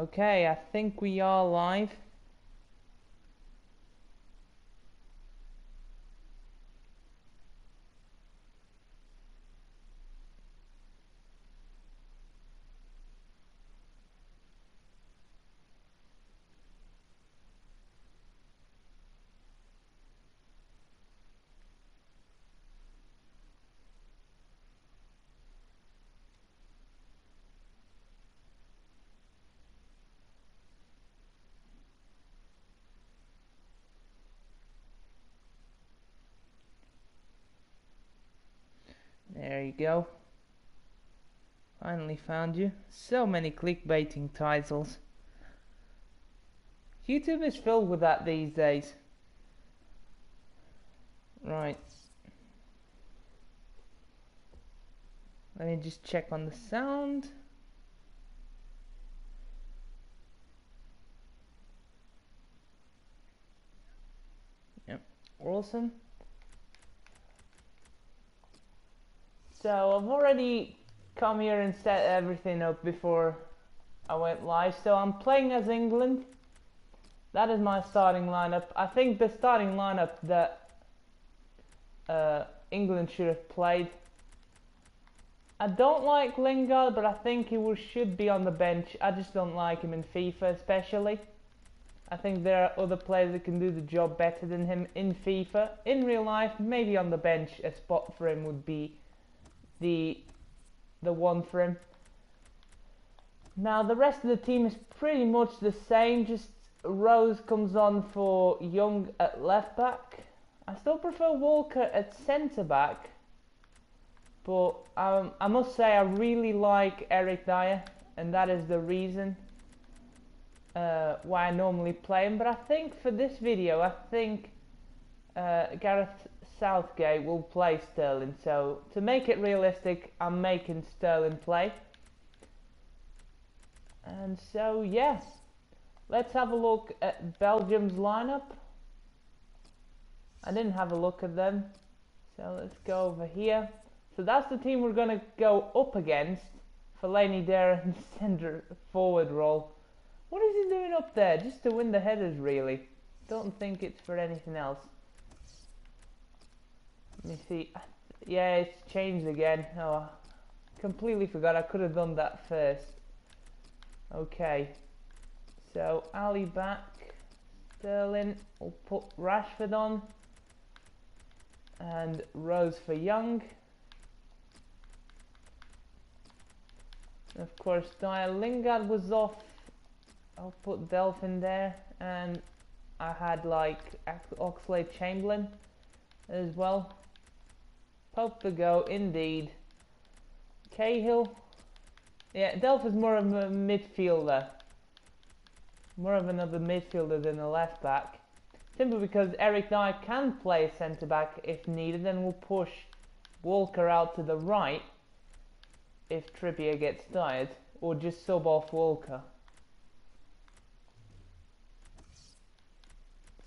Okay, I think we are live. There you go. Finally found you. So many clickbaiting titles. YouTube is filled with that these days. Right. Let me just check on the sound. Yep, awesome. So I've already come here and set everything up before I went live. So I'm playing as England. That is my starting lineup. I think the starting lineup that England should have played. I don't like Lingard, but I think he should be on the bench. I just don't like him in FIFA especially. I think there are other players that can do the job better than him in FIFA. In real life, maybe on the bench, a spot for him would be the one for him. Now the rest of the team is pretty much the same, just Rose comes on for Young at left back. I still prefer Walker at centre back, but I must say I really like Eric Dyer, and that is the reason why I normally play him. But I think for this video, I think Gareth Southgate will play Sterling. So to make it realistic, I'm making Sterling play. And so yes, let's have a look at Belgium's lineup. I didn't have a look at them, so let's go over here. So that's the team we're going to go up against. Fellaini there in the centre forward role. What is he doing up there? Just to win the headers, really. Don't think it's for anything else. Let me see. Yeah, it's changed again. Oh, completely forgot. I could have done that first. Okay. So Ali back. Sterling. We'll put Rashford on. And Rose for Young. Of course, Dyer. Lingard was off. I'll put Delph in there, and I had like Oxlade-Chamberlain as well. Pope the go, indeed. Cahill. Yeah, Delph is more of a midfielder. More of another midfielder than a left back. Simply because Eric Dyer can play centre back if needed, and will push Walker out to the right if Trippier gets tired, or just sub off Walker.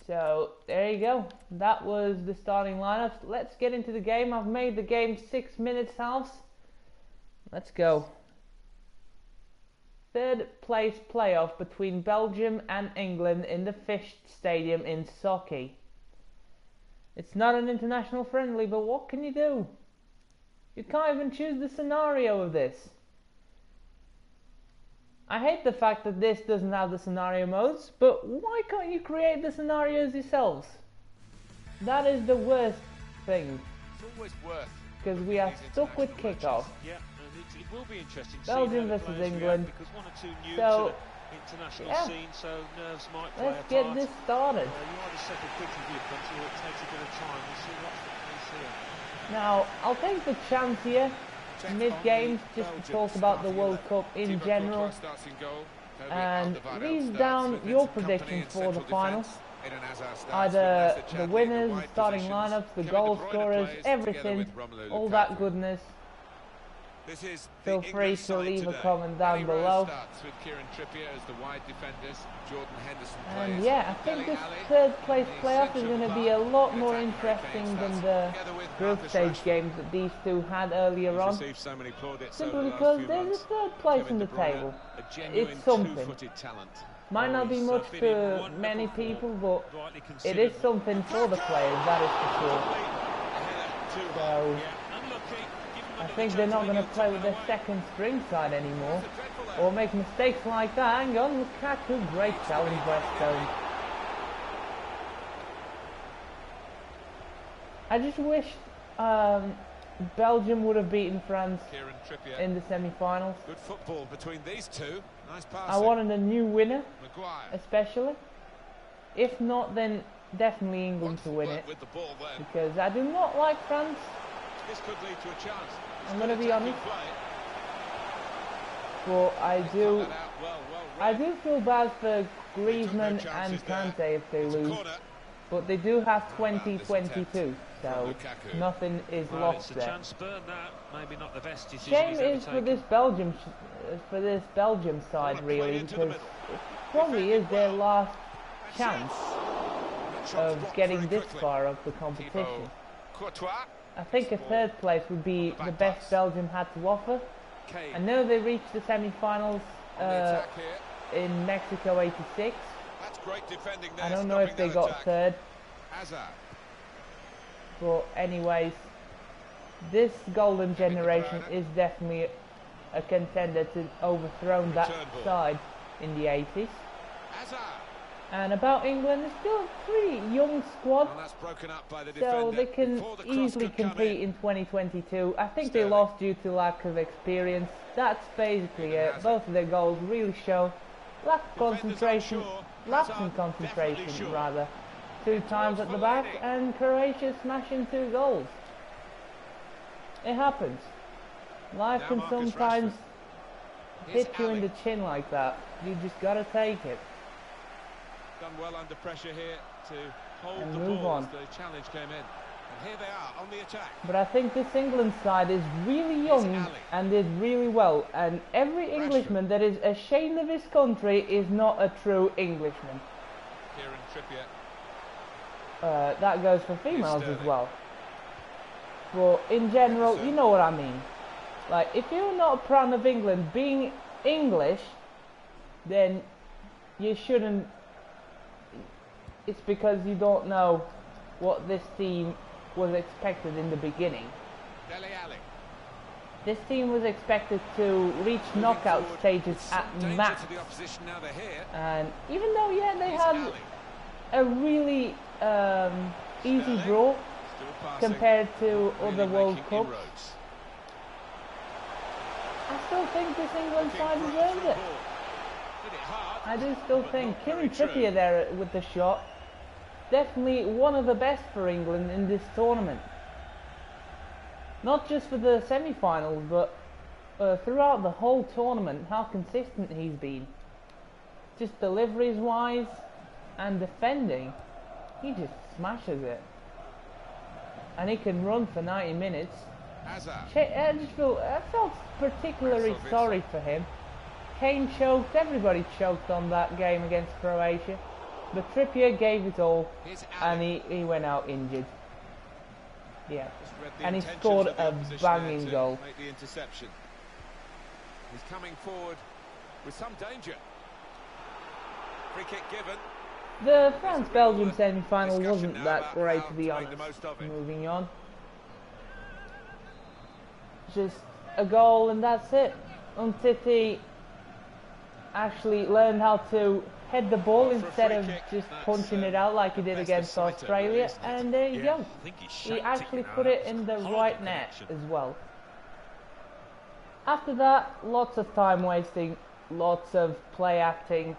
So there you go. That was the starting lineup. Let's get into the game. I've made the game 6 minutes house. Let's go. Third place playoff between Belgium and England in the Fish Stadium in Sochi. It's not an international friendly, but what can you do? You can't even choose the scenario of this. I hate the fact that this doesn't have the scenario modes, but why can't you create the scenarios yourselves? That is the worst thing. It's always worth. Because we are stuck with kickoff. Yeah, and it will be interesting. Belgium versus England. Because one or two new So, to the international yeah. scene, so nerves might play Let's a get part. this started. You either settle quickly with your country, or it takes a bit of time. We'll see what's the case here. Now, I'll take the chance here, mid-games, just to talk about the World Cup in general. And leave down your predictions for the final. Either the winners, starting lineups, the goal scorers, everything, all that goodness. This is Feel the free English to side leave a today. comment down Danny Rose below. starts with Kieran Trippier as the wide defenders. Jordan Henderson And plays. yeah, I think Dele this Alli third place in the playoff is central going to be part. a lot The more attacking interesting Hurricanes than starts the together with group Marcus stage Rashford. games that these two had earlier He's on. received so many plaudits Simply over the because last few there's a months. third place Kevin in the De Bruyne, table. a genuine It's something. two-footed talent. Might not be he's, much been in to wonderful many form, people, but rightly it considered. is something for the players, that is for sure. So I think they're not going to play with their second string side anymore, or make mistakes like that. Hang on, Lukaku, great challenge by Stone. I just wish Belgium would have beaten France in the semi-finals. Good football between these two. Nice passing. I wanted a new winner, Maguire. especially. If not, then definitely England to win it, With the ball then. because I do not like France. This could lead to a chance. I'm going to be honest, but I do feel bad for Griezmann and Kante if they lose, but they do have 2022, so nothing is Well, lost it's a there. chance spurned now. Maybe not the best decision Shame he's ever is for taken. this Belgium side really, because it probably is their last chance of getting this far of the competition. Courtois. I think a third place would be the best Belgium had to offer. I know they reached the semi-finals in Mexico '86. That's great defending there. I don't know if they got third, Hazard. but anyways, this golden generation is definitely a contender to overthrow that side in the '80s. Hazard. And about England, it's still a pretty young squad, Well, that's broken up by the so defender they can before the cross easily could come compete in 2022. I think they Sterling. lost due to lack of experience. That's basically it. Hazard. Both of their goals really show lack of Defenders concentration, unsure. lapse in Hazard concentration definitely sure. rather. 2 times at the back, and Croatia smashing 2 goals. It happens. Life Now can Marcus sometimes Rashford. hit Here's you in Ali. the chin like that. You just gotta take it. Done well under pressure here to hold And the move ball on. as the challenge came in. And here they are on the attack. But I think this England side is really young Ali. and did really well. And every Englishman that is ashamed of his country is not a true Englishman. Kieran Trippier. That goes for females as Sterling. well. But in general, you know what I mean. Like, if you're not proud of England being English, then you shouldn't. It's because you don't know what this team was expected in the beginning. Dele Alli. This team was expected to reach knockout Forward stages with some at danger max. to the opposition now they're here. And even though, yeah, they Here's had Ali. a really easy Sterling. draw Still passing. compared to Really other World making Cups, inroads. I still think this England Looking side for a deserved through it. ball. Hit it hard, I do still but think not Kieran very true. Trippier there with the shot, definitely one of the best for England in this tournament. Not just for the semi-finals, but throughout the whole tournament, how consistent he's been. Just deliveries wise and defending, he just smashes it. And he can run for 90 minutes. Hazard. I felt particularly sorry for him. Kane choked, everybody choked on that game against Croatia. But Trippier gave it all, Here's and Ali. he went out injured. Yeah. Just read the And he intentions scored of the a opposition banging there to goal. Make the interception. He's coming forward with some danger. Free kick given. The France-Belgium semi-final discussion wasn't now that about great, how to be to make honest. the most of it. Moving on. Just a goal and that's it. Umtiti actually learned how to head the ball For a instead free of kick, just that's, punching it out like he did best against of sight, Australia. really, isn't it? And there you Yeah, go. I think he He shaped actually it, you know, put that it was in the horrible right net connection. as well. After that, lots of time wasting, lots of play acting.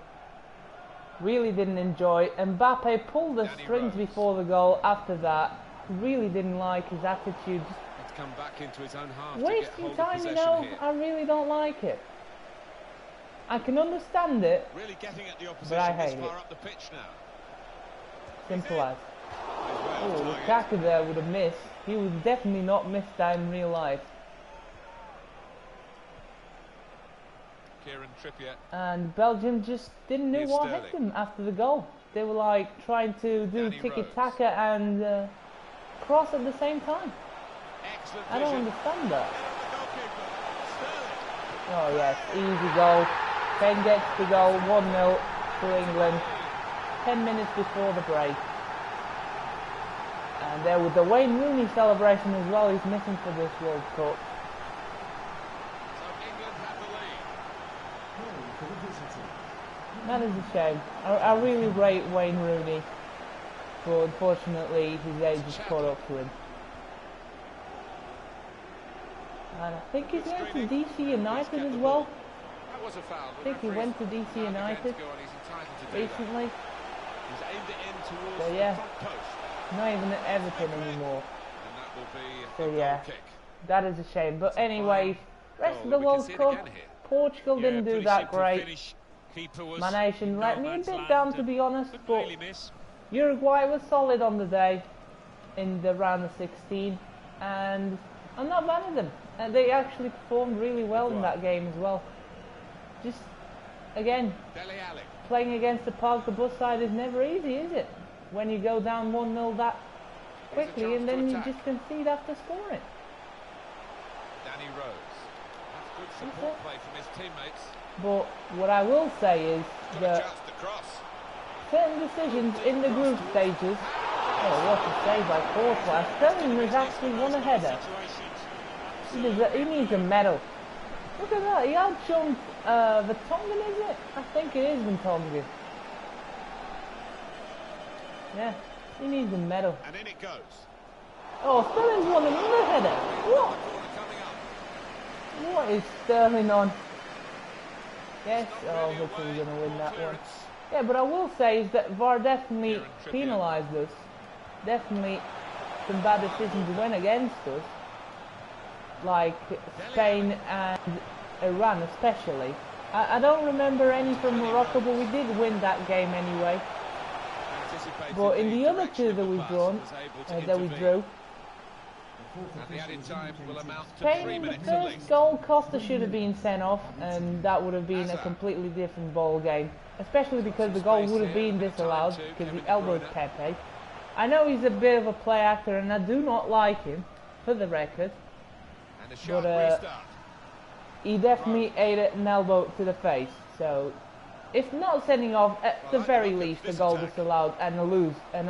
Really didn't enjoy. Mbappe pulled the Danny strings Rose. before the goal. After that, really didn't like his attitude. Let's come back into his own half to Wasting get hold of time, you possession know. here. I really don't like it. I can understand it. Really getting at the But I opposition this hate far it. up the pitch now. Simple as. His way of Oh, target. Lukaku there would have missed. He would definitely not miss that in real life. And Belgium just didn't know what hit them after the goal. They were like trying to do tiki-taka and cross at the same time. I don't understand that. Oh yes, easy goal. Kane gets the goal, 1-0 for England. 10 minutes before the break. And there with the Wayne Rooney celebration as well, he's missing for this World Cup. That is a shame. I really rate Wayne Rooney, but unfortunately his age has caught up to him. And I think he's going to DC United as well. I think he went to DC United recently. So yeah, not even at Everton anymore. So yeah, that is a shame. But anyways, rest of the World Cup, Portugal didn't do that great. My nation let me a bit down, to be honest, but Uruguay was solid on the day in the round of 16, and I'm not mad at them. They actually performed really well in that game as well. Just, again, playing against the Park the Bus side is never easy, is it? When you go down 1-0 that quickly and then you just concede after scoring. Danny Rose. That's good support play from his teammates. But what I will say is that certain decisions in the group stages, oh, what a save by Courtois. Sterling has actually won a header. He needs a medal. Look at that, he outjumped Vertonghen, is it? I think it is Vertonghen. Yeah, he needs a medal. And in it goes. Oh, Sterling's won another header. What? What is Sterling on? Yes, oh, Victor was going to win that one. Yeah, but I will say is that VAR definitely penalised us. Definitely some bad decisions went against us. Like Spain and Iran especially. I don't remember any from Morocco, but we did win that game anyway. But in the other two that we've drawn, that we drew, Spain in the first goal, Costa should have been sent off, and that would have been a completely different ball game. Especially because the goal would have been disallowed because he elbowed Pepe. I know he's a bit of a play actor, and I do not like him, for the record. But he definitely ate an elbow to the face. So, if not sending off, at the very least, a goal disallowed and a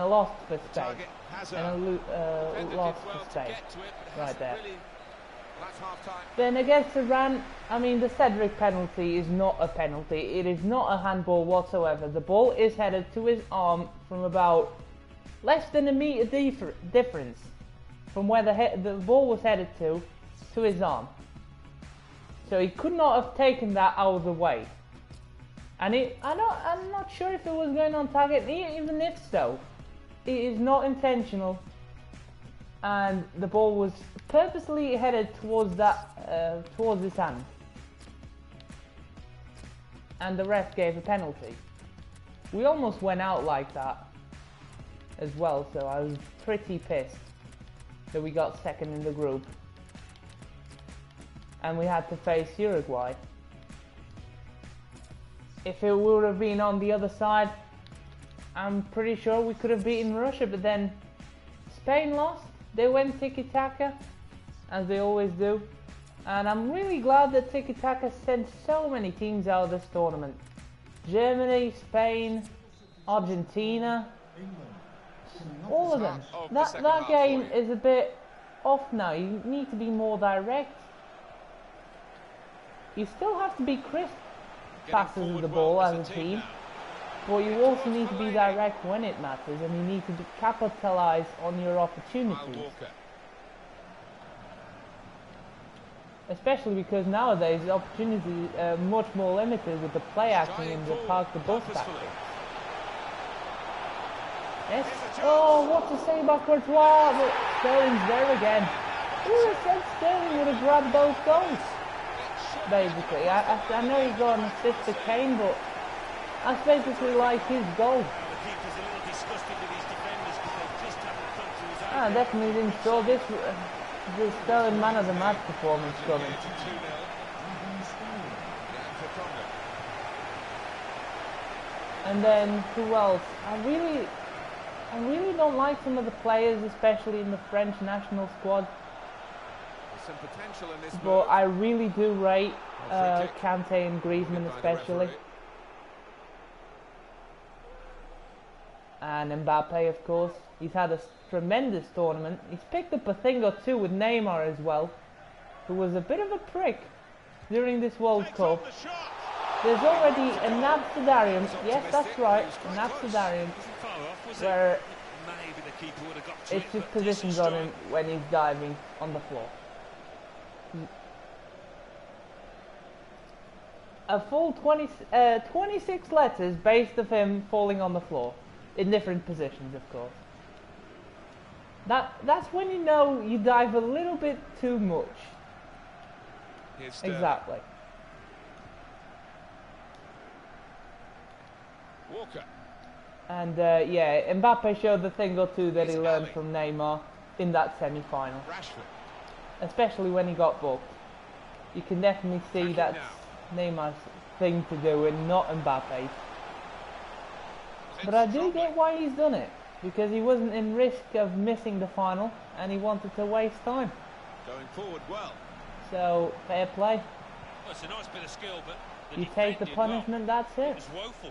loss for Spain. And a loss for Spain, right there. Then against Iran, I mean, the Cedric penalty is not a penalty. It is not a handball whatsoever. The ball is headed to his arm from about less than a meter difference from where the ball was headed to his arm. So he could not have taken that out of the way. And I'm not sure if it was going on target. Even if so, it is not intentional. And the ball was purposely headed towards towards his hand. And the ref gave a penalty. We almost went out like that as well, so I was pretty pissed that we got second in the group. And we had to face Uruguay. If it would have been on the other side, I'm pretty sure we could have beaten Russia, but then Spain lost. They went tiki-taka, as they always do. And I'm really glad that tiki-taka sent so many teams out of this tournament. Germany, Spain, Argentina, all of them. That game is a bit off now. You need to be more direct. You still have to be crisp passes of the ball as a team, but you also need to be direct when it matters, and you need to capitalize on your opportunities. Especially because nowadays the opportunities are much more limited with the play action in the Park the Bus tactics. Yes. Oh, what to say about Courtois? But Sterling's there again. Who would have said Sterling would have grabbed both goals? Basically, I know he got an assist to Kane, but that's basically like his goal. I definitely didn't saw this Sterling man of the match performance coming. the Congo. And then who else? I really don't like some of the players, especially in the French national squad. There's some potential in this But move. I really do rate A free kick. Kante and Griezmann By the especially. referee. And Mbappe, of course. He's had a tremendous tournament. He's picked up a thing or two with Neymar as well, who was a bit of a prick during this World Cup. There's already a Nabsadarian, yes that's right, a Nabsadarian, where it's just positions on him when he's diving on the floor. A full 26 letters based of him falling on the floor, in different positions of course. That's when you know you dive a little bit too much. Here's Sterling. Exactly. Walker. And yeah, Mbappe showed the thing or two that he Here's learned Ali. from Neymar in that semi-final, Rashford. especially when he got booked. You can definitely see Attacking that's Neymar's thing to do and not Mbappe's. But I do get why he's done it, because he wasn't in risk of missing the final and he wanted to waste time. Going forward well. So, fair play. Well, it's a nice bit of skill, but You take the punishment, that's It it. was woeful.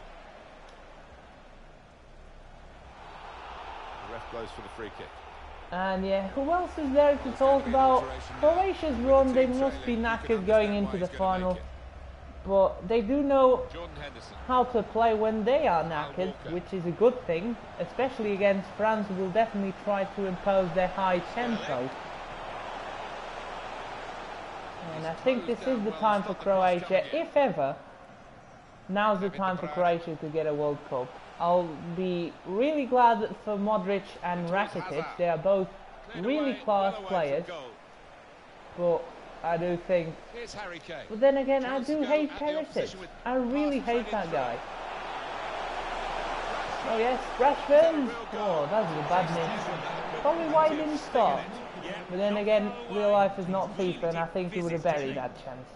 The ref blows for the free kick. And yeah, who else is there to talk about? Croatia's run, they must be knackered going into the final. But they do know Jordan Henderson. how to play when they are knackered, Walker. which is a good thing, especially against France, who will definitely try to impose their high tempo. And I think this is the time for Croatia, if ever, now's the time for Croatia to get a World Cup. I'll be really glad that for Modric and Rakitic, they are both really class players, but I do think... Here's Harry Kane. But then again, I do hate Perisic. I really hate that guy. Oh yes, Rashford. Oh, that was a bad miss. Probably why he didn't start. But then again, real life is not FIFA, and I think he would have buried that chance.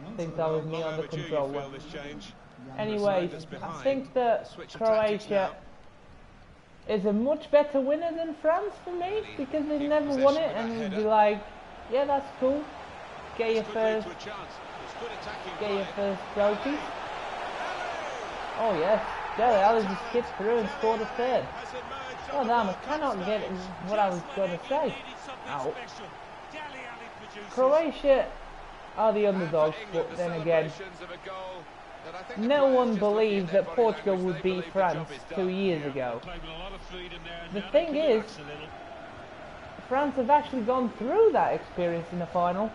I think that was me on the controller. Anyway, I think that Croatia is a much better winner than France for me, because they've never won it, and we'd be like, yeah, that's cool. Get your first trophy. Oh yes, Dele Alli just skipped through and scored a third. Oh damn, I cannot get what I was going to say. Ow. Croatia are the underdogs, but then again, no one believed that Portugal would beat France 2 years ago. The thing is, France have actually gone through that experience in the final,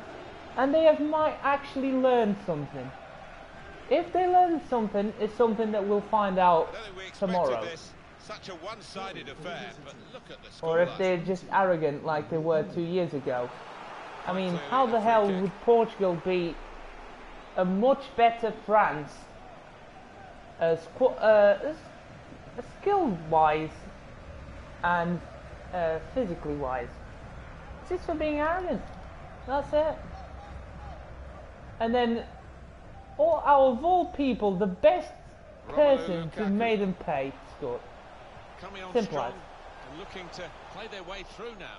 and they might actually learn something. If they learn something, it's something that we'll find out tomorrow. Such a one-sided affair, but look at the Or if they're just arrogant like they were 2 years ago. I mean, how the hell would Portugal beat a much better France, skill-wise and physically-wise? It's just for being arrogant. That's it. And then, out of all people, the best person to make them pay scored. coming on Simple strong as. and looking to play their way through now.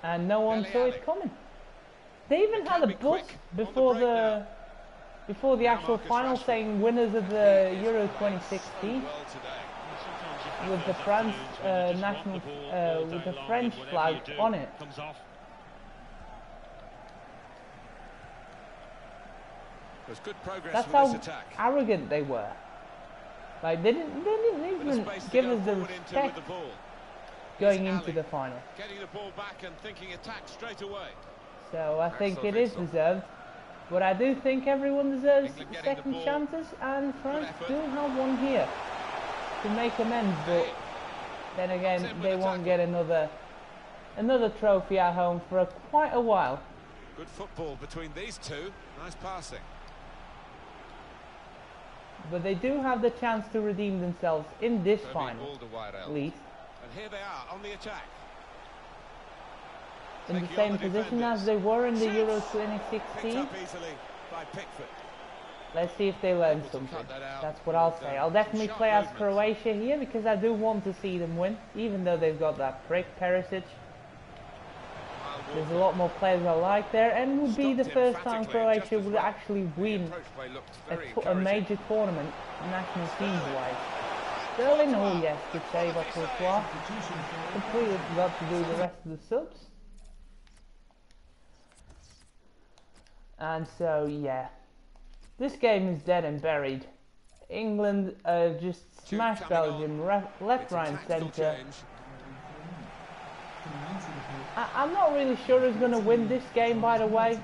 And no one Dele saw Alli. it coming. They even They had can a be bus quick on before the the break before the Now actual Marcus final, Rashford. saying winners of the Euro 2016 So well today. with the France national with the French flag on it. There's good progress That's with how this attack. arrogant they were. Like they didn't Bit of even space to give go us the forward into with respect the ball. going Here's into Ali. the final. Getting the ball back and thinking attack straight away. So I think it Excellent, is excellent. deserved. But I do think everyone deserves England getting the second ball. chances, and France effort. do have one here to make amends. But then again, Comes in with they a won't tackle. get another trophy at home for quite a while. Good football between these two. Nice passing. But they do have the chance to redeem themselves in this Toby final, Alderweireld. at least, And here they are on the attack. in the Taking on same the position defenders. as they were in the Euro Picked 2016. up easily by Pickford. Let's see if they learn Able to something. cut that out That's what I'll with, say. I'll definitely sharp play as movement. Croatia here because I do want to see them win, even though they've got that prick Perisic. There's a lot more players I like there, and would be the first time Croatia would actually win a major tournament, national teams-wise. Sterling, oh yes, good save by Courtois. Completely forgot to do the rest of the subs. And so, yeah. This game is dead and buried. England just smashed Belgium left, right and centre. I'm not really sure who's going to win this game, by the way,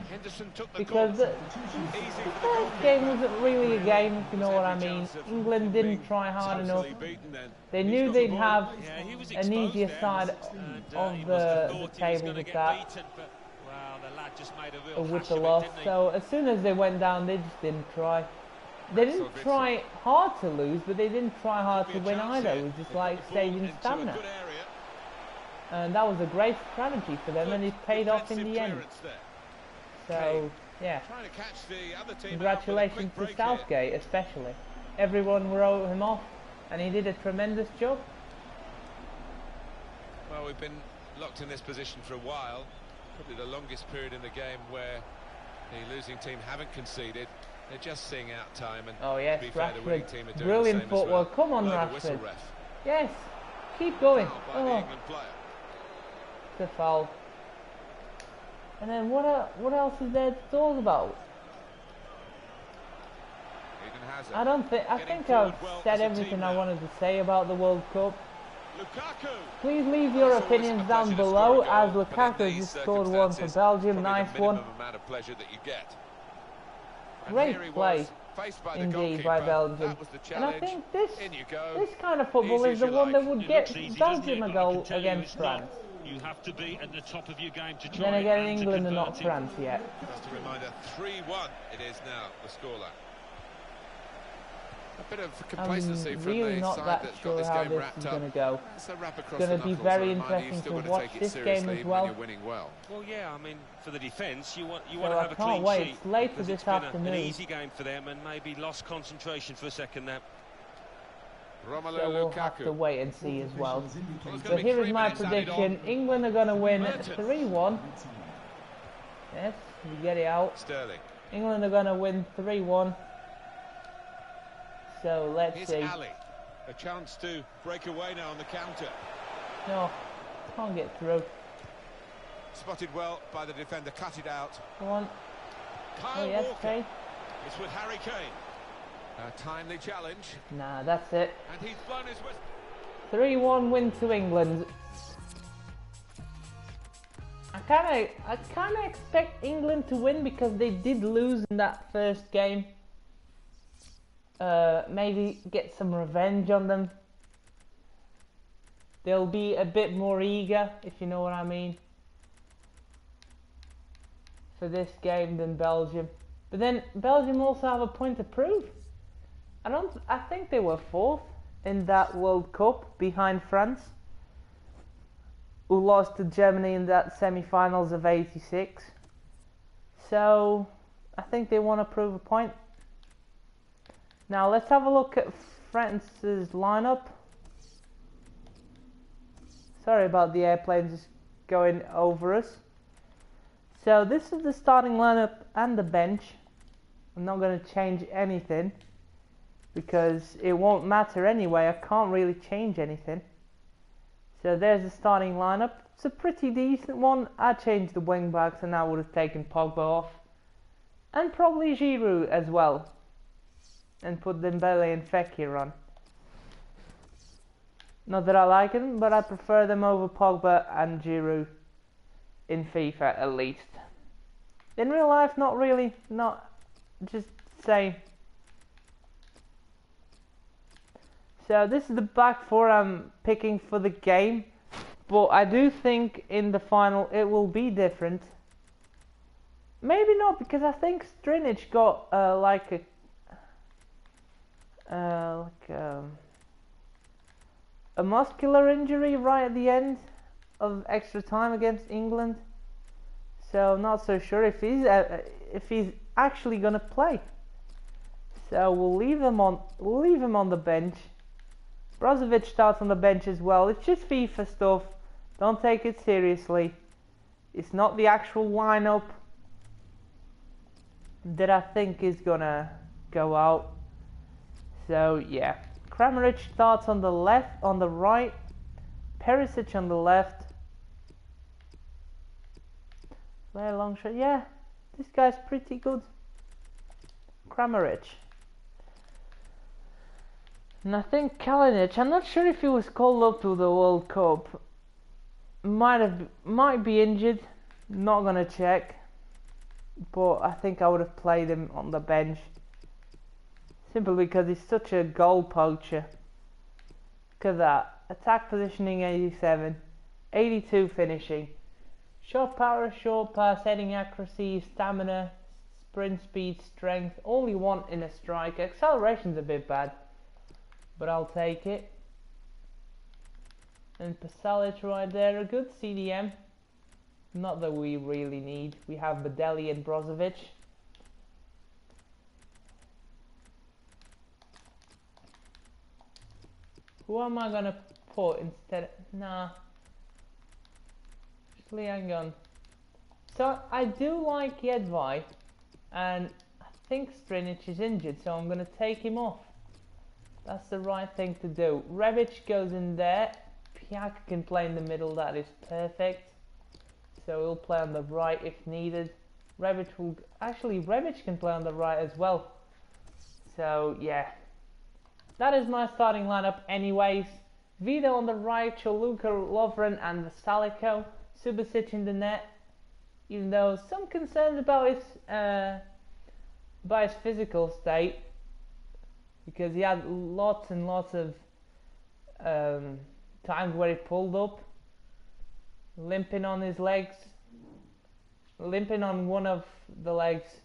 because the first game wasn't really a game, if you know what I mean. England didn't try hard enough. They knew they'd have an easier side of the table with that, with the loss. So as soon as they went down, they just didn't try. They didn't try hard to lose, but they didn't try hard to win either. It was just like saving stamina. And that was a great strategy for them, and it paid off in the end. So, yeah. Congratulations to Southgate, especially. Everyone wrote him off, and he did a tremendous job. Well, we've been locked in this position for a while. Probably the longest period in the game where the losing team haven't conceded. They're just seeing out time, and oh yes, to be fair, the winning team are doing brilliant the same footwork. as well. Come on, Rashford. Yes, keep going. Oh. The foul. And then what else is there to talk about? I think I've said everything I wanted to say about the World Cup. Please leave your opinions down below, as Lukaku just scored one for Belgium. Nice one. Great play indeed by Belgium. And I think this kind of football is the one that would get Belgium a goal against France. You have to be at the top of your game to try. Then again, England are not France yet. Just a reminder, 3-1 it is now, the scoreline. A bit of complacency from really the not side that that's got sure this how game this wrapped is up. going to go. It's a wrap across It's going the to be knuckles, very a reminder interesting you've still to got to watch take it this game seriously as even well. when you're winning well. Well, yeah, I mean, for the defence, you want to So have a clean can't wait. sheet. It's later because this it's been afternoon. an easy game for them, and maybe lost concentration for a second there. Romelu So we'll Lukaku. have to wait and see as well. Well, So here is my prediction. England are going to win 3-1. Yes, we get it out. Sterling. England are going to win 3-1. So let's Here's see. Ali. A chance to break away now on the counter. No, can't get through. Spotted well by the defender, cut it out. Go on. Kyle Oh yes, Walker. okay. It's with Harry Kane. A timely challenge. Nah, that's it. And he's blown his whistle. 3-1 win to England. I kind of expect England to win because they did lose in that first game. Maybe get some revenge on them. They'll be a bit more eager, if you know what I mean, for this game than Belgium. But then Belgium also have a point to prove. I think they were 4th in that World Cup behind France, who lost to Germany in that semi-finals of '86. So I think they want to prove a point. Now let's have a look at France's lineup. Sorry about the airplane just going over us. So this is the starting lineup and the bench. I'm not going to change anything because it won't matter anyway. I can't really change anything. So there's the starting lineup. It's a pretty decent one. I changed the wing backs and I would have taken Pogba off. And probably Giroud as well. And put Dembele and Fekir on. Not that I like them, but I prefer them over Pogba and Giroud in FIFA at least. In real life, not really, not just same. So this is the back four I'm picking for the game, but I do think in the final it will be different. Maybe not, because I think Strinic got a muscular injury right at the end of extra time against England. So I'm not so sure if he's actually going to play. So we'll leave him on the bench. Brozovic starts on the bench as well. It's just FIFA stuff. Don't take it seriously. It's not the actual lineup that I think is gonna go out. So yeah, Kramaric starts on the left, on the right. Perisic on the left. Play a long shot. Yeah, this guy's pretty good. Kramaric. And I think Kalinic, I'm not sure if he was called up to the World Cup. Might be injured. Not gonna check. But I think I would have played him on the bench. Simply because he's such a goal poacher. Look at that. Attack positioning 87. 82 finishing. Short power, short pass, heading accuracy, stamina, sprint speed, strength. All you want in a striker. Acceleration's a bit bad, but I'll take it. And Pasalic right there, a good CDM. Not that we really need. We have Badeli and Brozovic. Who am I gonna put instead? Nah. Actually, hang on. So I do like Jedvaj, and I think Strinic is injured, so I'm gonna take him off. That's the right thing to do. Rebic goes in there. Piak can play in the middle. That is perfect. So he'll play on the right if needed. Rebic can play on the right as well. So yeah, that is my starting lineup anyways. Vida on the right, Choluka, Lovren and Salico. Subasic in the net. Even though some concerns about his physical state, because he had lots and lots of times where he pulled up, limping on his legs, limping on one of the legs.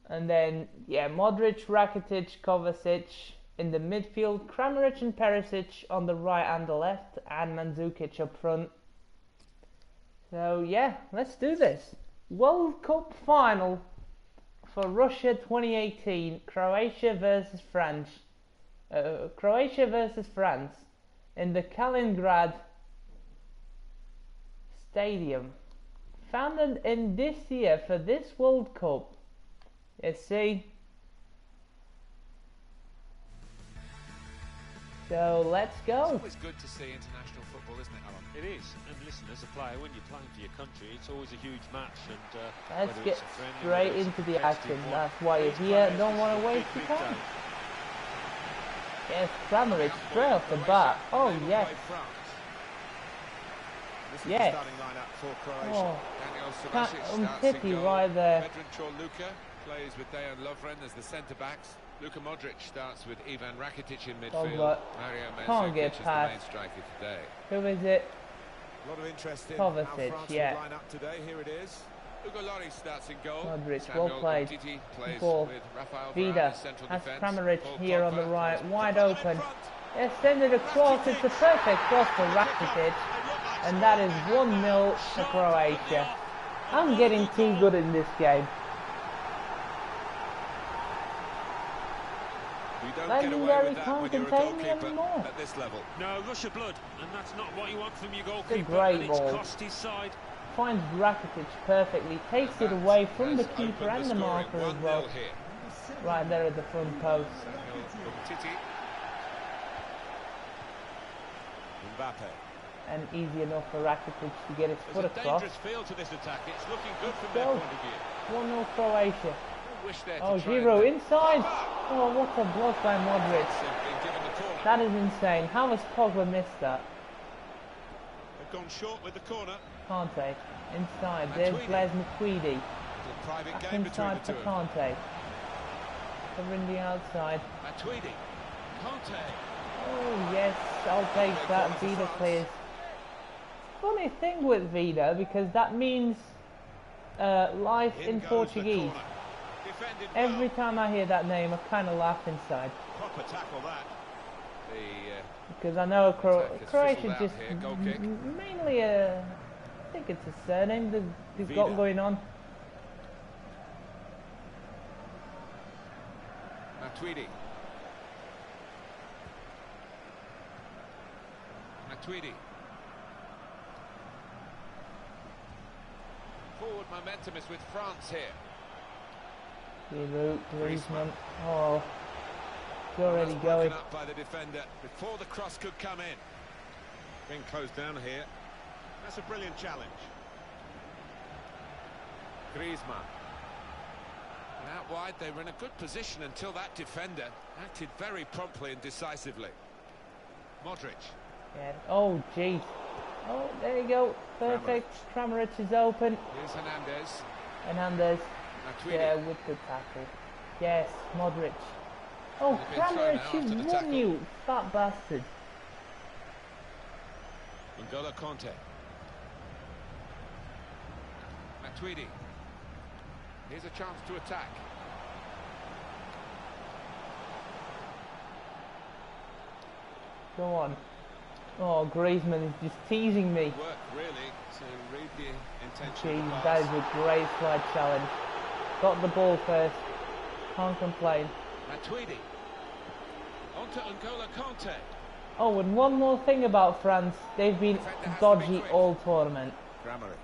And then, yeah, Modric, Rakitic, Kovacic in the midfield, Kramaric and Perisic on the right and the left, and Mandzukic up front. So, yeah, let's do this. World Cup final for Russia 2018, Croatia versus France. Croatia versus France in the Kaliningrad Stadium. Founded in this year for this World Cup. Let's see. So let's go. It's always good to see international football, isn't it, Alan? It is. And listen, as a player, when you're playing for your country, it's always a huge match. And let's get straight into the action. That's why you're here. Don't want to waste your time. Yes, Kramaric straight off the bat. Oh yes. Yes. Oh, Pity right there. Veteran Choluka plays with Dejan Lovren as the centre-backs. Luka Modric starts with Ivan Rakitic in midfield. Mario Mandzukic is the main striker today. Who is it? A lot of interest in Kovacic, how France yeah. line up today. Here it is. Ugo Lloris starts in goal. Modric, Samuel well played. Umtiti plays Ball. with Rafael Varane Vida in central has defence. Kramaric Paul here on Pogba the right, plays wide with open. They send it across. It's a perfect cross for Rakitic, and that is 1-0 to Croatia. I'm getting too good in this game. Legendary can't contain me anymore. At this level. No, rush of blood, and that's not what you want from your goalkeeper. It's a great and ball. it's cost his side. Finds Rakitic perfectly, takes it away from the keeper and the marker as well. Right there at the front post. Mbappe. And easy enough for Rakitic to get his foot across. There's a dangerous feel to this attack. It's looking good from their point of view. 1-0 Croatia. there Oh, to try Giroud and inside! Oh, what a block by Modric. been given the corner. That is insane. How has Pogba missed that? They've gone short with the corner. Kante. Inside. There's Blaise Matuidi. Little private Back game between inside the for two of them. Kante. Covering the outside. Matuidi. Conte. Oh, yes. I'll take that. Vida clears. Funny thing with Vida, because that means life in Portuguese. Every time I hear that name, I kind of laugh inside. Proper tackle that. Because I know Croatia just here, goal kick. mainly I think it's a surname they've got going on. Matuidi. Matuidi. Forward momentum is with France here. Giroud, Griezmann. Oh, it's already going. Up by the defender before the cross could come in. Being closed down here. That's a brilliant challenge. Griezmann. And out wide, they were in a good position until that defender acted very promptly and decisively. Modric. Yeah. Oh, jeez. Oh, there you go. Perfect. Kramaric is open. Here's Hernandez. Hernandez. Matuidi. Yeah, with the tackle. Yes, Modric. Oh, Kramaric, he's won you, fat bastard. N'Golo Kanté. Matuidi. Here's a chance to attack. Go on. Oh, Griezmann is just teasing me. Work really to read the intention of the Jeez, pass. that is a great slide challenge. Got the ball first. Can't complain. Matuidi. On to N'Golo Kanté. Oh, and one more thing about France. They've been dodgy all tournament. Kramaric.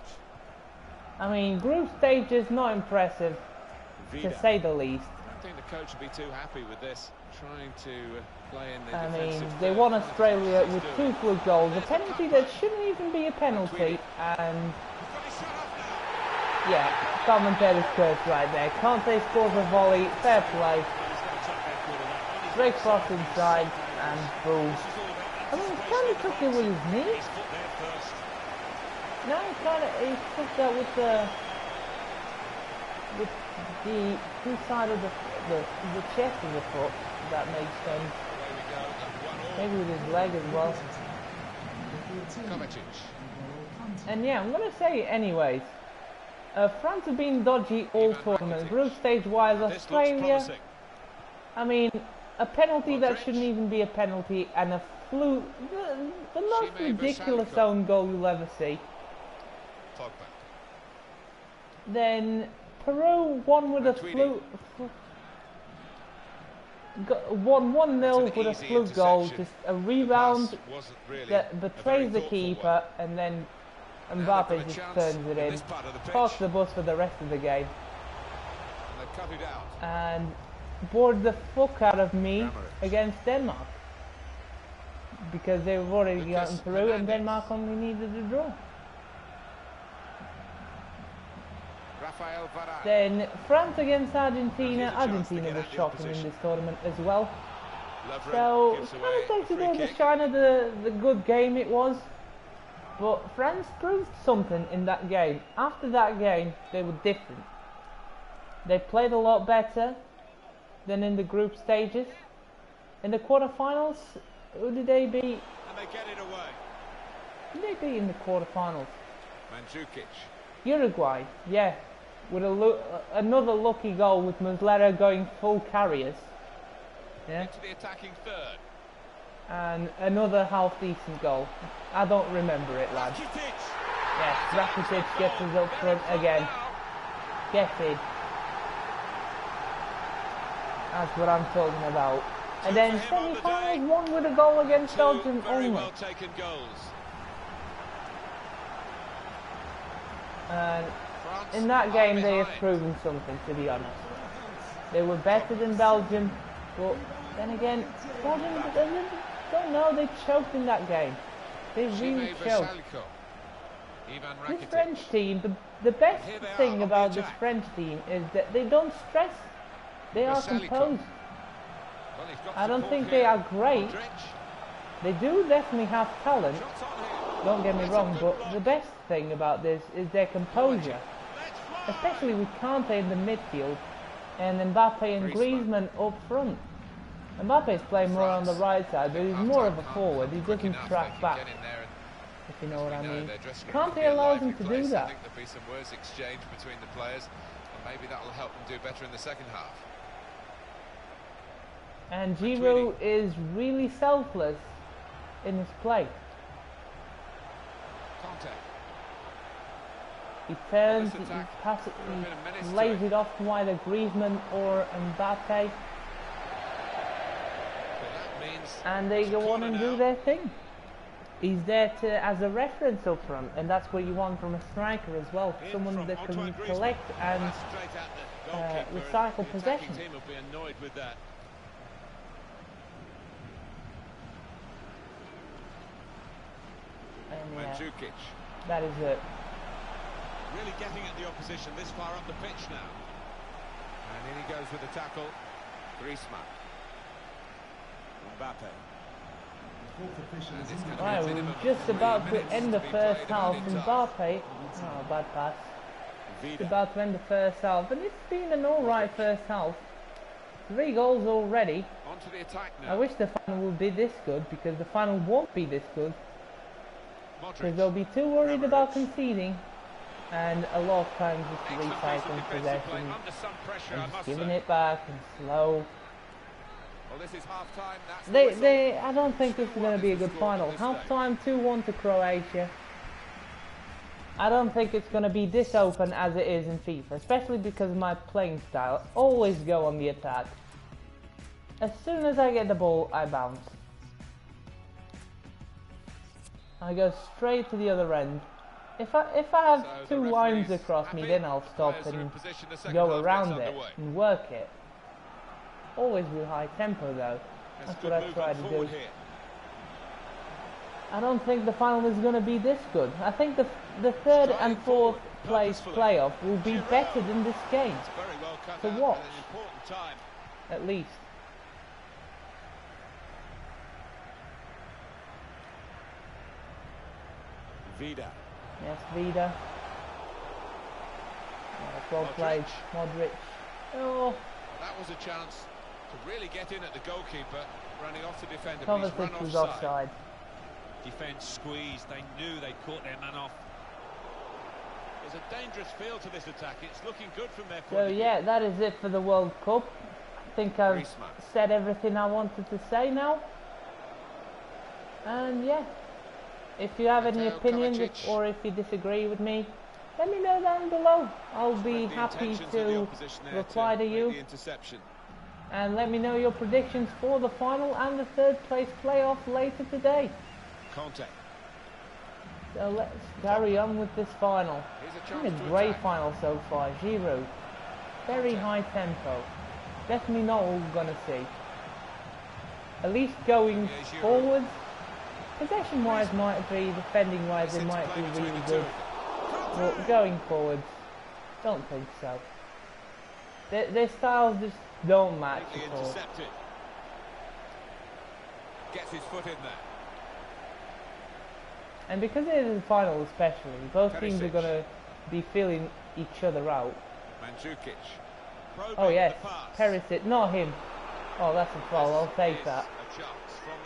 I mean, group stage is not impressive, to say the least. I don't think the coach would be too happy with this. Trying to play in the I defensive mean, they third. won Australia with 2 fluke goals, a penalty that shouldn't even be a penalty, and yeah, commentator's curse right there. Kanté scores a volley, fair play, straight cross inside, and boom. I mean, he kind of took it with his knee. No, he took that with the inside of the chest of the foot. If that makes sense. Maybe with his leg as well. And yeah, I'm gonna say anyways. France have been dodgy all tournament. Group stage wise, Australia. I mean, a penalty that shouldn't even be a penalty, and a fluke, the most ridiculous own goal you'll ever see. Then Peru won with a fluke. Won 1-0 with a fluke goal, just a rebound that betrays the keeper, and then Mbappe just turns it in, parks the bus for the rest of the game, and bored the fuck out of me against Denmark, because they've already gotten through and Denmark only needed a draw. Then France against Argentina. Argentina was shocking in this tournament as well. So kind of takes a bit of the shine of the good game it was. But France proved something in that game. After that game, they were different. They played a lot better than in the group stages. In the quarterfinals, who did they beat? And they get it away. Who did they beat in the quarterfinals? Mandzukic. Uruguay, yeah. With another lucky goal with Muslera going full carriers. Yeah. Into the attacking third. And another half decent goal. I don't remember it, lads. Yes, Rakitic gets us up front again. Get in. That's what I'm talking about. And then semi-finals, one with a goal against Belgium only. Well taken goals. And in that game they have proven something, to be honest. They were better than Belgium, but then again, Belgium, don't know, they choked in that game. They really choked. This French team, the best thing about this French team is that they don't stress. They are composed. I don't think they are great. They do definitely have talent. Don't get me wrong, but the best thing about this is their composure. Especially with Kanté in the midfield and Mbappe and Griezmann up front. Mbappe is playing more on the right side, but he's more of a forward. He doesn't track back, if you know what I mean. Kanté allows him to do that. I think there'll be some words exchanged between the players, and maybe that will help them do better in the second half. And Giroud is really selfless in his play. He turns, he passes, he lays it off to either Griezmann or Mbappe. and they go on and do their thing. He's there as a reference up front, and that's what you want from a striker as well. Someone that can collect and recycle possession. Team will be annoyed with that. And Mandzukic. That is it. Really getting at the opposition this far up the pitch now. And in he goes with the tackle. Griezmann. Mbappe. Right, we're just about to end the first half. Mbappe, oh, bad pass. Just about to end the first half, and it's been an alright first half. 3 goals already. On to the attack now. I wish the final would be this good, because the final won't be this good. Because they'll be too worried about conceding, and a lot of times just recycling possession, and just giving it back and slow. Well, this is half time. I don't think this is going to be a good final. Half time 2-1 to Croatia. I don't think it's going to be this open as it is in FIFA, especially because of my playing style. Always go on the attack. As soon as I get the ball, I bounce. I go straight to the other end. If I have 2 lines across me, then I'll stop and go around it and work it. Always with high tempo though. That's what I try to do. I don't think the final is going to be this good. I think the 3rd and 4th place playoff will be better than this game. To watch. At least. Vida. Yes, Vida. Well played. Modric. Oh. That was a chance to really get in at the goalkeeper, running off the defender. Kovacic was offside. Defence squeezed, they knew they'd caught their man off. There's a dangerous feel to this attack, it's looking good from their point of view. Yeah, that is it for the World Cup. I think I've said everything I wanted to say now. And yeah, if you have any opinions or if you disagree with me, let me know down below. I'll be happy to reply to you. And let me know your predictions for the final and the 3rd place playoff later today. So let's carry on with this final. It's been a great final so far. Giroud, very high tempo. Definitely not what we're gonna see. At least going forwards, possession-wise might be, defending-wise it might be really good. But going forwards, don't think so. Their styles just don't match at all. Gets his foot in there. And because it is a final especially, both teams are going to be feeling each other out. Mandzukic. Oh yes, Perisic, not him. Oh, that's a foul, I'll take that.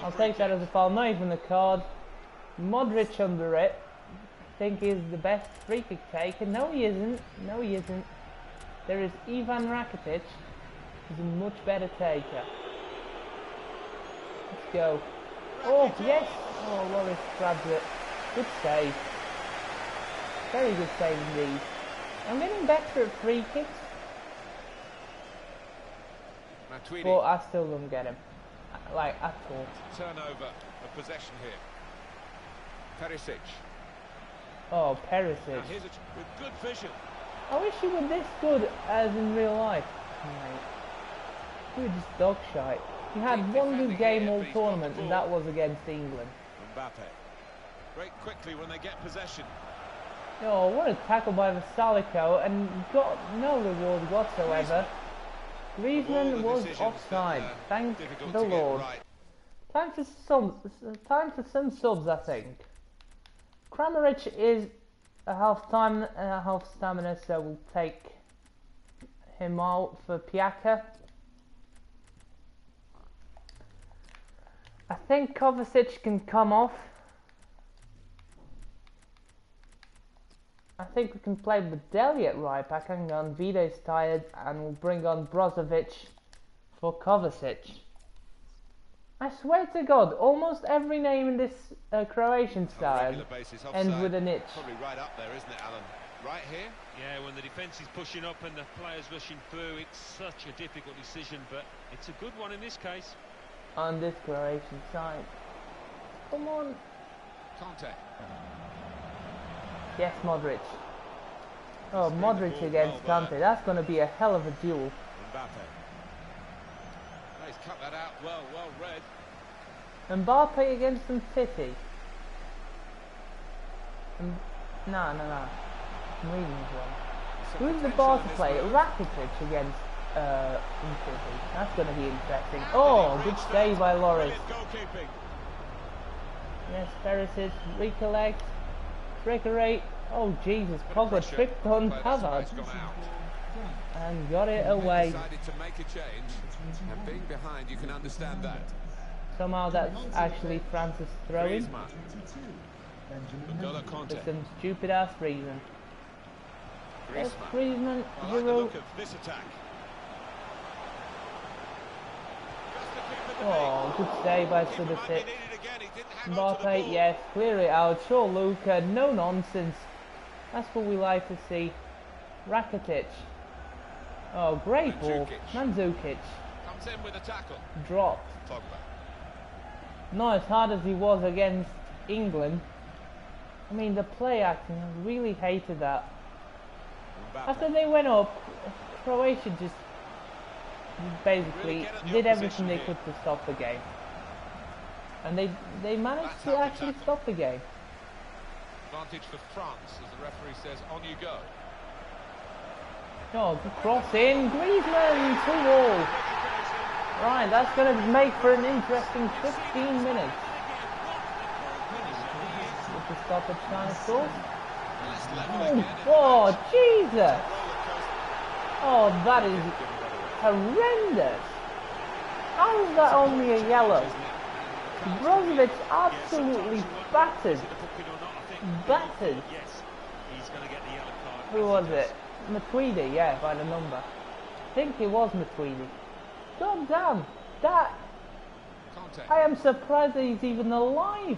I'll take that as a foul, not even a card. Modric under it. I think he's the best free kick taker. No he isn't, no he isn't. There is Ivan Rakitic, who's a much better taker. Let's go. Oh yes! Oh, Loris grabs it. Good save. Very good save indeed. I'm getting better at free kicks. But I still don't get him. Like, at all. Turnover of possession here. Perisic. Oh, Perisic. With good vision. I wish he were this good as in real life. Mate. He was just dog shite. He had one good game all tournament and that was against England. Mbappe. Break quickly when they get possession. Oh, what a tackle by Vasalico and got no reward whatsoever. Griezmann was offside. Thank the Lord. Time for some subs, I think. Kramaric is a half time and a half stamina, so we'll take him out for Piaka. I think Kovacic can come off. I think we can play with Deli at right back. Hang on, Vide's tired, and we'll bring on Brozovic for Kovacic. I swear to God, almost every name in this Croatian side ends with an itch. Probably right up there, isn't it, Alan? Right here? Yeah, when the defence is pushing up and the players rushing through, it's such a difficult decision, but it's a good one in this case. on this Croatian side. Come on. Conte. Yes, Modric. Oh, Modric against Conte. That's going to be a hell of a duel. Mbappe. Oh, he's cut that out well read. Mbappe against City. No. I'm reading this one. Who's the ball to play? Rakitic against City. That's going to be interesting. Oh, good save by Loris. Yes, Perisic, recollect, Trickery. Oh Jesus, Pogba tripped on Pavard and got it away. Decided to make a change, and being behind, you can understand that. Somehow that's actually Francis throwing. For some stupid ass reason. Yes, Griezmann, Giroud. Oh, good save by Subasic. Mbappe, yes, clear it out. Show Luka, no nonsense. That's what we like to see. Rakitic. Oh, great ball. Mandzukic. Comes in with a tackle. Dropped. Pogba. Not as hard as he was against England. I mean, the play acting, I really hated that. Mbappe. After they went up, Croatia just basically did everything they could to stop the game. And they managed to actually stop the game. Advantage for France, as the referee says, on you go. Oh, good cross in, Griezmann, 2-2. Right, that's going to make for an interesting 15 minutes. With the stoppage time, of course. Oh, Jesus! Oh, that is horrendous. How is that only a yellow? Brozovic absolutely battered. Battered. Who was it? Matuidi, yeah, by the number. I think it was Matuidi. God damn, that... I am surprised that he's even alive.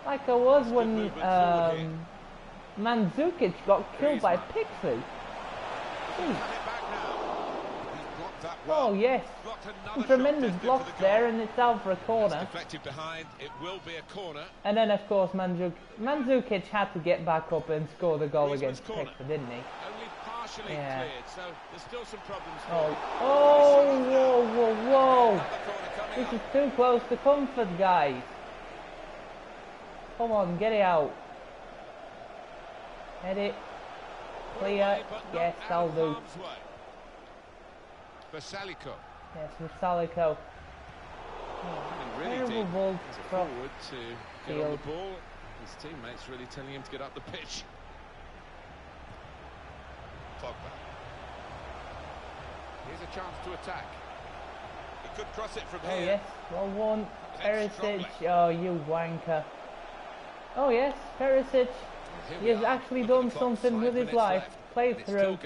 Like I was when Mandzukic got killed by Pickford. Oh yes, tremendous blocks there, and it's out for a corner. Deflected behind, it will be a corner. And then of course Mandzukic had to get back up and score the goal against Pickford, didn't he? Only partially cleared, so there's still some problems. Whoa! This is too close to comfort, guys. Come on, get it out. Head it. Clear. Yes, that'll do. Basalico. Yes, Basalico. Terrible ball forward to get on the ball. His teammates really telling him to get up the pitch. Pogba. Here's a chance to attack. He could cross it from here. Oh yes, well won. Perisic. Oh, you wanker. Oh yes, Perisic. He has actually done something with his life. Played through.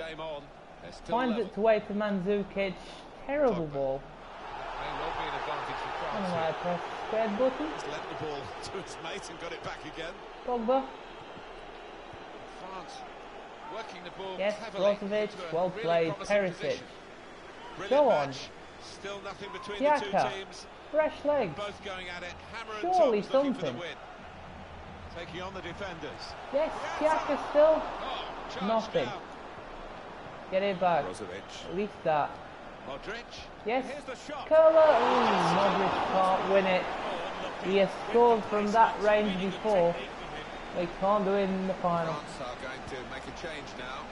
Finds it to way to Mandzukic. Terrible ball. I don't know why I pressed the square button. He's lent the ball to his mate and got it back again. Pogba. France working the ball. Yes, Brozovic. Well played. Perisic. Go on. Still nothing between Xhaka. the two teams. Fresh legs. Both going at it. Hammer Surely and tongs, something. for the win. Taking on the defenders. Yes, Xhaka still. Oh, Nothing. Down. Get it back. Brozovic. At least that. Modric. Yes. Here's the shot. Curler. Modric can't win it. He has scored from that range before. They can't do it in the final. France are going to make a change now.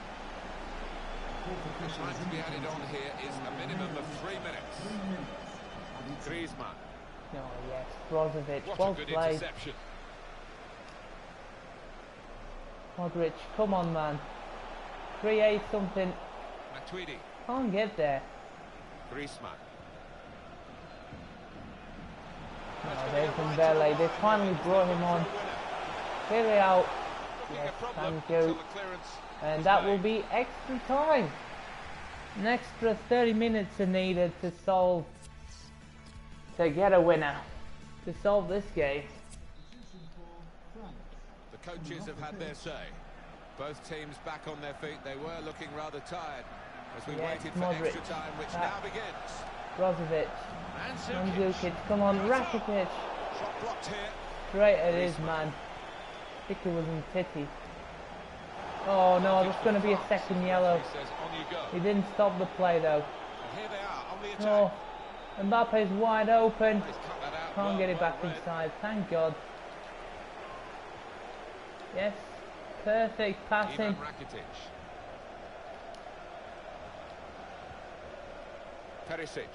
The time to be added on here is a minimum of 3 minutes. Griezmann. Oh yes, Brozovic. What Well a good played. interception. Modric, come on man. Create something. Matuidi. Can't get there. Griezmann. Oh, there's Mbele. They finally brought him on. Clear it out. Yes, thank you. And that will be extra time. An extra 30 minutes are needed to get a winner. To solve this game. The coaches have had their say. Both teams back on their feet. They were looking rather tired as we waited for Modric. extra time, which now begins. Brozovic. Mandzukic, come on, Rakitic. Shot blocked here. Straight it is, man. I think it was in Titty. Oh no, there's going to be a second yellow. He didn't stop the play though. Here they are on the attack. Oh, Mbappe's wide open. He's cut that out. Can't get it back well inside, thank God. Yes, perfect passing. Ivan Rakitic. Perisic.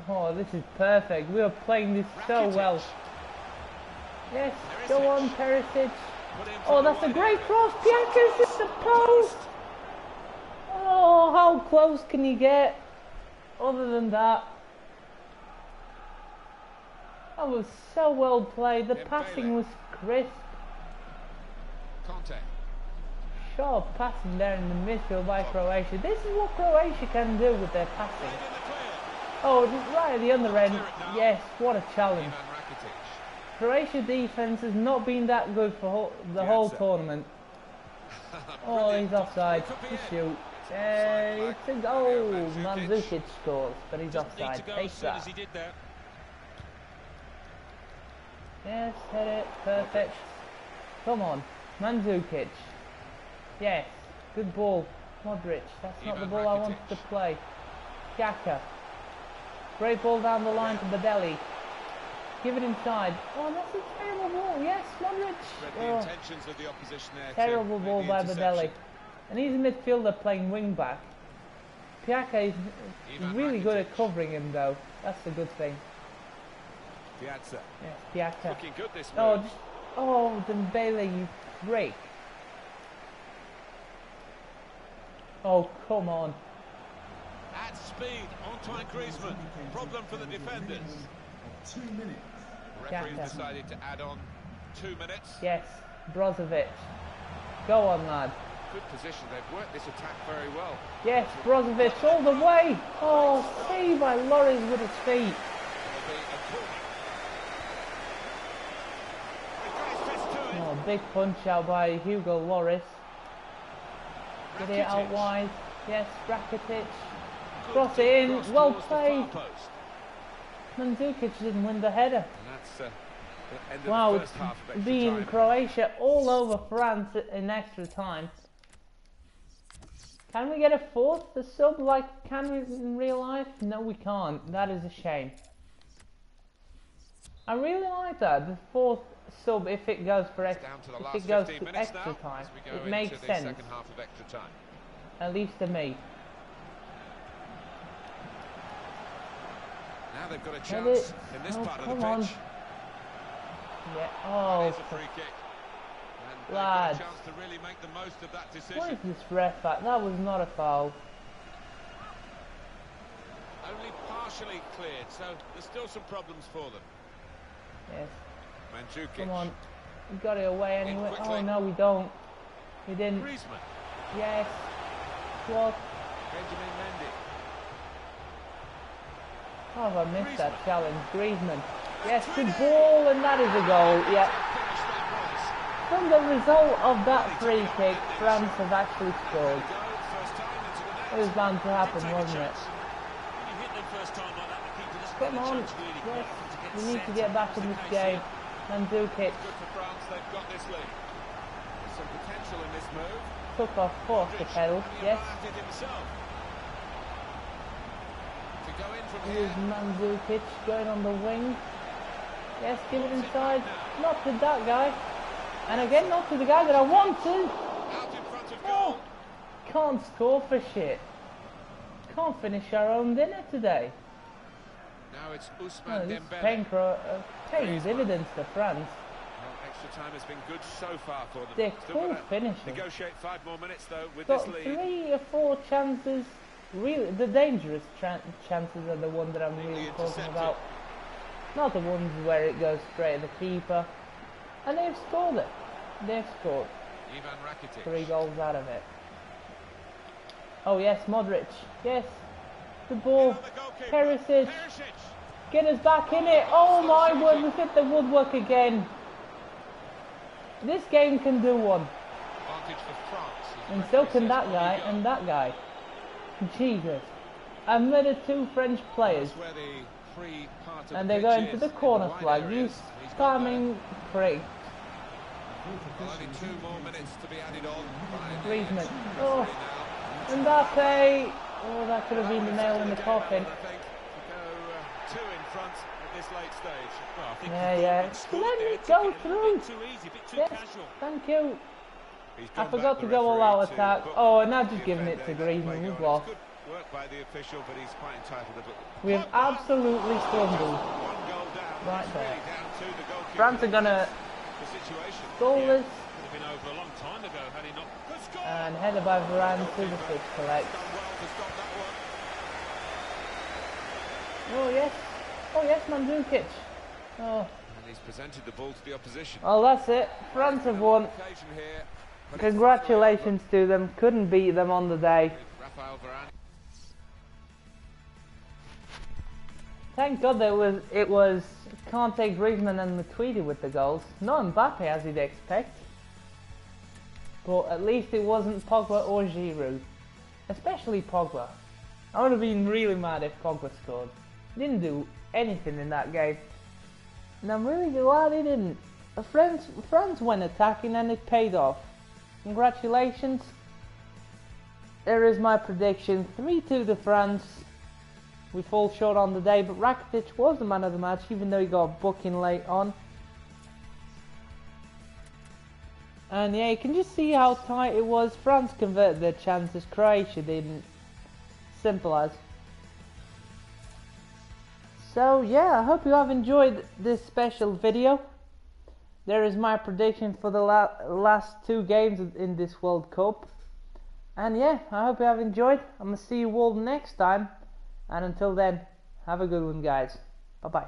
Oh, this is perfect. We were playing this so well. Yes, go on, Perisic. Oh, that's a great cross. Piaka's at the post. Oh, how close can you get? Other than that, that was so well played. The passing was crisp. Conte. Sharp passing there in the midfield by Croatia. This is what Croatia can do with their passing. Oh, right at the other end. Yes, what a challenge. Ivan Rakitic. Croatia defense has not been that good for the whole tournament. Oh, he's offside. Just shoot. It's a goal. Mandzukic scores, but he's offside. Take that. Yes, hit it. Perfect. Come on. Mandzukic. Yes. Good ball. Modric. That's not the ball I wanted to play. Xhaka. Great ball down the line to Badelli. Give it inside. Oh, that's a terrible ball. Yes, Modric. Read the intentions of the opposition there. Terrible ball by Badelli. And he's a midfielder playing wing back. Piaka is really good at covering him though. That's a good thing. Piazza. Yes, Piaka. Looking good this Oh, move. oh, Dembele, you freak. Oh, come on. At speed, Antoine Griezmann. Problem for the defenders. 2 minutes. Referee's Xhaka. decided to add on 2 minutes. Yes, Brozovic. Go on, lad. Good position. They've worked this attack very well. Yes, Brozovic all the way. Oh, saved by Loris with his feet. It'll be a corner. He's got his fist to it. Oh, big punch out by Hugo Loris. Get it out Rakitic. wide. Yes, Rakitic. Good Cross it in. cross Well towards the played. far post. Mandzukic didn't win the header. And that's the end of Wow, the it's first half of extra being time. Croatia all over France in extra time. Can we get a fourth sub like can we in real life? No, we can't. That is a shame. I really like that. The fourth sub, if it goes for It's down to the if last it goes 15 to minutes extra now, time, as we go it into makes the sense. second half of extra time. At least to me. Now they've got a Get chance it. in this Oh, part of the come on. pitch. Yeah. That Oh, is a free kick. And they've got lads. a chance to really make the most of that what decision. is this ref at? That was not a foul. Only partially cleared, so there's still some problems for them. Yes. Mandzukic. Come on. We got it away In anyway. quickly. Oh no, we don't. We didn't. Griezmann. Yes. What? Benjamin Mendy. Oh, I missed that Griezmann. challenge. Griezmann. Yes, good ball, and that is a goal. Yeah. Finish that was. From the result of that free kick, France have actually scored. Go, first time into the net. It was bound to happen, Take a wasn't it? chance. When you hit them first time like that, the keeper doesn't Come get a on. chance really Yes. quick We need to set. get back in this game. Mandzukic Good for France, they've got this lead. There's some potential in this move. took off course the pedal. Yes. It himself. To go in from Here's here. Mandzukic going on the wing. Yes, give it inside. Not to that guy. And again, not to the guy that I want to. Out in front of Oh, goal. can't score for shit. Can't finish our own dinner today. Now it's Oh, Ousmane this is Dembele. paying dividends to France. Well, extra time has been good so far for them. They're Still cool gotta finishing. negotiate 5 more minutes though with Got this lead. 3 or 4 chances. Really, the dangerous chances are the ones that I'm really talking intercepted. about. Not the ones where it goes straight at the keeper. And they've scored it. They've scored Ivan Rakitic. 3 goals out of it. Oh yes, Modric. Yes. The ball. The goalkeeper. Perisic. Perisic. Get us back in it. Oh my word, we've hit the woodwork again. This game can do one. Advantage for France. And so can that guy and that guy. Jesus. admitted 2 French players. That's where the free part of And the they're pitch going to is, the in corner wide flag. areas. Use He's got there. spamming Craig. Well, only 2 more minutes to be added on by the Griezmann. referee Oh, now. Mbappe. Oh, that could have been the nail in the coffin. I think to go 2 in front at this late stage. Well, I think Yeah. Let me go through. too easy, a bit too Yes, casual. thank you. He's I gone forgot back to the go all referee out to attack. book Oh, now the just giving it to offender. Griezmann. It's We've lost. good work by the official, but he's quite entitled to book. We have absolutely stumbled. 1 goal down. Right It's there. really down to the goalkeeper. France are gonna The situation. goal this Could have been over a long time ago had he not. Good score! and headed by Varane to the pitch collect. Done well to stop that one. Oh yes, Mandzukic. Oh, And he's presented the ball to the opposition. well that's it. France have won. Occasion here, but it's Congratulations to them. Couldn't beat them on the day. Rafael Varane. Thank God that it was Kante, Griezmann and McTweedy with the goals. Not Mbappe as you'd expect. But at least it wasn't Pogba or Giroud. Especially Pogba. I would have been really mad if Pogba scored. Didn't do anything in that game. And I'm really glad he didn't. France went attacking and it paid off. Congratulations. There is my prediction. 3-2 to France. We fall short on the day, but Rakitic was the man of the match, even though he got a booking late on. And yeah, you can just see how tight it was. France converted their chances, Croatia didn't. Simple as. So yeah, I hope you have enjoyed this special video. There is my prediction for the last 2 games in this World Cup. And yeah, I hope you have enjoyed. I'm going to see you all next time. And until then, have a good one guys. Bye bye.